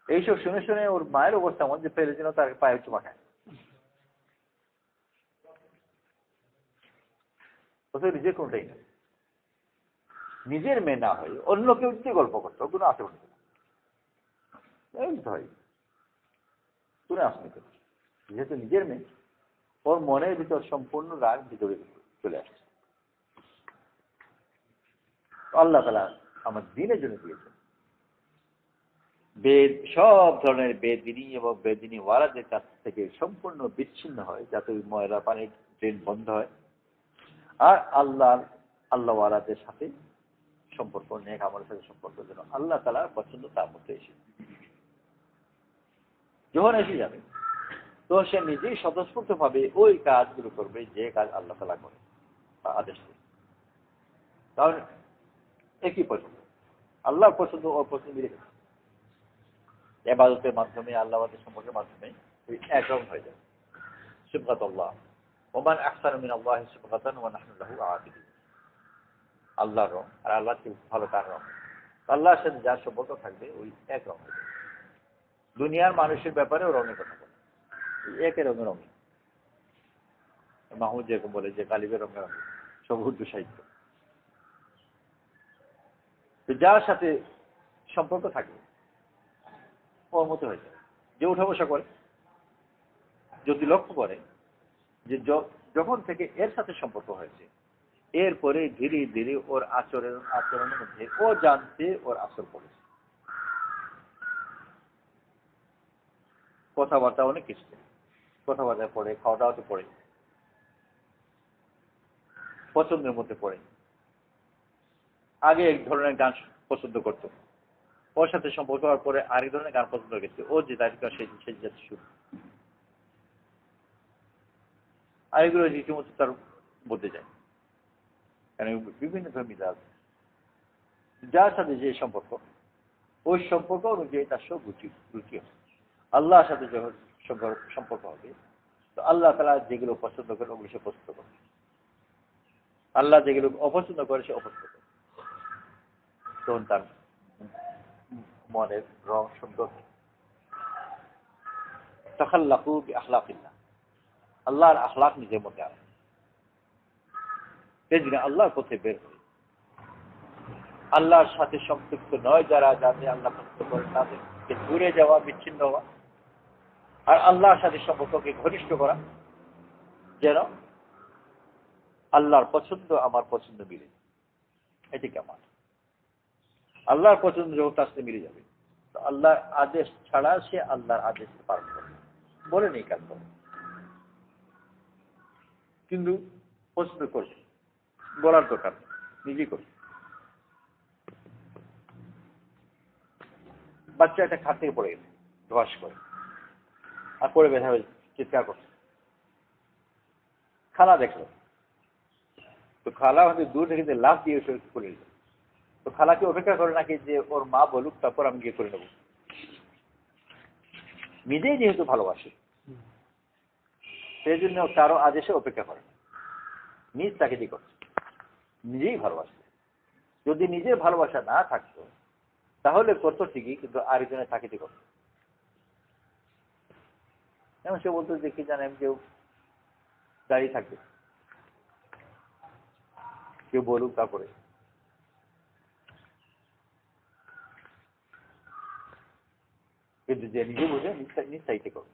এইসব শুনে শুনে ওর মায়ের অবস্থা এমন যে ফেলে যেন তার পায়ে চুমা খায়। নিজের কোনটাই না, নিজের মেয়ে না হয়ে অন্য কেউ যদি গল্প করতো কোনো আসে বলতো হয়, শুনে আসনি তো, যেহেতু নিজের মেয়ে, ওর মনের ভিতর সম্পূর্ণ রাগ ভিতরে চলে আসছে। আল্লাহ তাআলা আমার দ্বীনের জন্য দিয়েছেন। বেদ সব ধরনের বেদিনী এবং বেদিনী ওয়ালাদের কাছ থেকে সম্পূর্ণ বিচ্ছিন্ন হয়, যাতে ওই ময়লা পানির ড্রেন বন্ধ হয়, আর আল্লাহ ওয়ালাদের সাথে সম্পর্ক, নেক আমলের সাথে সম্পর্ক যেন আল্লাহ তাআলার পছন্দ তার মধ্যে এসে যখন এসে যাবে, তো সে নিজেই স্বতঃস্ফূর্ত ভাবে ওই কাজগুলো করবে যে কাজ আল্লাহ তাআলা করে বা আদেশ করে। কারণ একই পছন্দ, আল্লাহর পছন্দ ওর পছন্দ মিলে গেছে। ইবাদতের মাধ্যমে, আল্লাহর সম্পর্কের মাধ্যমে একরকম হয়ে যায়। সিবগাতুল্লাহ, ওমান আহসানু মিনাল্লাহি সিবগাতান ওয়া নাহনু লাহু আবিদুন। আল্লাহর রং আর আল্লাহর থেকে ভালো কার রং? আল্লাহর সাথে যার সম্পর্ক থাকবে ওই এক রং হবে। দুনিয়ার মানুষের ব্যাপারেও রঙের কথা বলে, একের রঙে রঙে। মাহমুদ যেরকম বলে যে কালিবের রঙে রঙে সব উর্দু সাহিত্য। যার সাথে সম্পর্ক থাকবে ওর মতো হয়ে যায়। যে উঠা বসা করে, যদি লক্ষ্য করে যে যখন থেকে এর সাথে সম্পর্ক হয়েছে, এরপরে ধীরে ধীরে ওর আচরণের মধ্যে ও জানতে ওর আসর পড়েছে। কথাবার্তা অনেক কিছু, কথাবার্তা পড়ে, খাওয়া দাওয়াতে পড়ে, পছন্দের মধ্যে পড়ে। আগে এক ধরনের গান পছন্দ করতো, ওর সাথে সম্পর্ক হওয়ার পরে আরেক ধরনের গান পছন্দ করছে, ও যে তারিখ সেই যাচ্ছে শুরু। আরেকগুলো রীতিমতো তার বলতে যায়, কারণ বিভিন্ন ধর্মীরা আছে, যার সাথে যে সম্পর্ক, ওই সম্পর্ক অনুযায়ী তার সব রুচি হবে। আল্লাহর সাথে যখন সম্পর্ক হবে, তো আল্লাহ তাআলা যেগুলো পছন্দ করে ওগুলো সে পছন্দ করে, আল্লাহ যেগুলো অপছন্দ করে সে অপছন্দ করে। তখন তার মনের রং সুন্দর। তাখাল্লাকু বিআখলাকিল্লাহ, আল্লাহর আখলাক নিজের মধ্যে আনে। এই জন্য আল্লাহর পথে বের হয়, আল্লাহর সাথে সম্পৃক্ত নয় যারা, যাতে আল্লাহ পছন্দ করেন তাদেরকে দূরে যাওয়া, বিচ্ছিন্ন হওয়া, আর আল্লাহর সাথে সম্পর্ককে ঘনিষ্ঠ করা, যেন আল্লাহর পছন্দ আমার পছন্দ মিলে। এটি কেমন? আল্লাহর পছন্দ যখন তার সাথে মিলে যাবে, তো আল্লাহর আদেশ ছাড়া সে আল্লাহর আদেশ পালন করবে, বলে নেই কাজ করে, কিন্তু পছন্দ করবে, বলার দরকার নিজেই করবে। বাচ্চা একটা খাট থেকে পড়ে গেছে, ধোয়াস করে, আর পড়ে ব্যথা হয়ে চিৎকার করছে। খালা দেখলো, তো খালা হয়তো দূর থেকে লাফ দিয়ে করে দিল। তো খালাকে অপেক্ষা করে নাকি যে ওর মা বলুক তারপর আমি গিয়ে করে নেব? নিজেই যেহেতু ভালোবাসে, সেই জন্য কারো আদেশে অপেক্ষা করে না, নিজ তাকে দিয়ে করছে, নিজেই ভালোবাসে। যদি নিজের ভালোবাসা না থাকতো তাহলে করতো ঠিকই, কিন্তু আরেকজনের তাকিতে করতো। যেমন সে বলতো যে কি জানেন, কেউ দাঁড়িয়ে থাকবে, কেউ বলুক তারপরে। কিন্তু যে নিজে বুঝে নিজ করবে।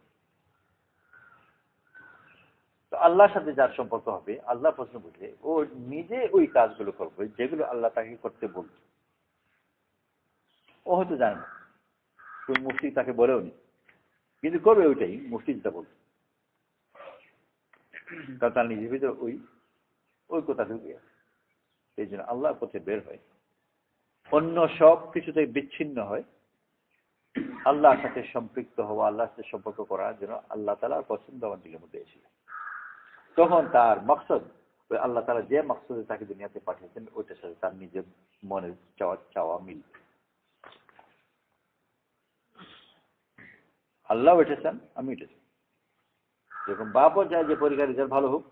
তো আল্লাহর সাথে যার সম্পর্ক হবে, আল্লাহ প্রশ্ন বুঝে ও নিজে ওই কাজগুলো করবে যেগুলো আল্লাহ তাকে করতে বলবে। ও হয়তো জানে না, কোন মুফতি তাকে বলেও নি, কিন্তু করবে ওইটাই মুফতি যেটা বলবে, কারণ তার নিজের ভিতরে ওই কথা ঢুকে আছে। সেই জন্য আল্লাহর পথে বের হয়, অন্য সব কিছুতে বিচ্ছিন্ন হয়, আল্লাহর সাথে সম্পৃক্ত হওয়া, আল্লাহর সাথে সম্পর্ক করার জন্য আল্লাহ তাআলার পছন্দ আমার দিলের মধ্যে এসে, তখন তার মকসদ, ওই আল্লাহ তাআলা যে মকসদে তাকে দুনিয়াতে পাঠিয়েছেন ওইটার সাথে তার নিজের মনের চাওয়া মিলবে। আল্লাহ এটা চান, আমি এটা চাই। যেরকম বাপও চায় যে পরীক্ষার রেজাল্ট ভালো হোক,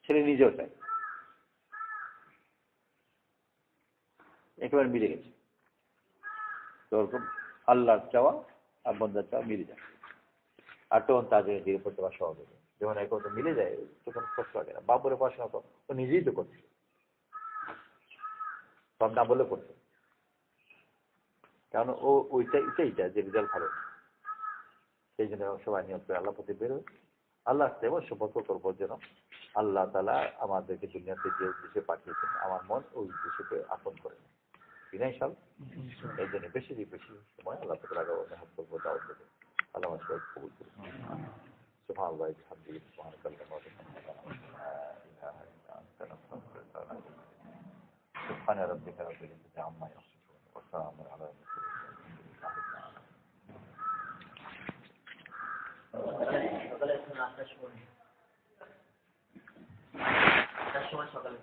ছেলে নিজেও চায়, একেবারে মিলে গেছে। তো ওরকম আল্লাহর চাওয়া আর বন্দার চাওয়া মিলে যায়, আর তখন তাদের ধীরে পড়তে পারা সহজ হবে। যখন এক কথা মিলে যায় তখন কষ্ট লাগে না। বাপরে পড়াশোনা তো নিজেই তো করছে, সব না বলে করছে, কারণ ও এটাই চায় যে রেজাল্ট ভালো। সেই জন্য সবাই নিয়ম করে আল্লাহ পথে বেরোয়, আল্লাহ তেমন সম্পর্ক করবো যেন আল্লাহ তাআলা আমাদেরকে দুনিয়াতে যে দেশে পাঠিয়েছেন আমার মন ওই দেশকে আপন করে নেয়। বিনয় সাল এই জন্য বেশি সময় আল্লাহ তাআলা মেহনত করবো, দাওয়াত দেবো। আল্লাহ সবাই কবুল করুন। সুবহানাল্লাহ, আলহামদুলিল্লাহ, সুবহানাল্লাহ, سبحان ربك رب العزة عما يصفون وسلام على المرسلين والحمد لله رب العالمين। সকালে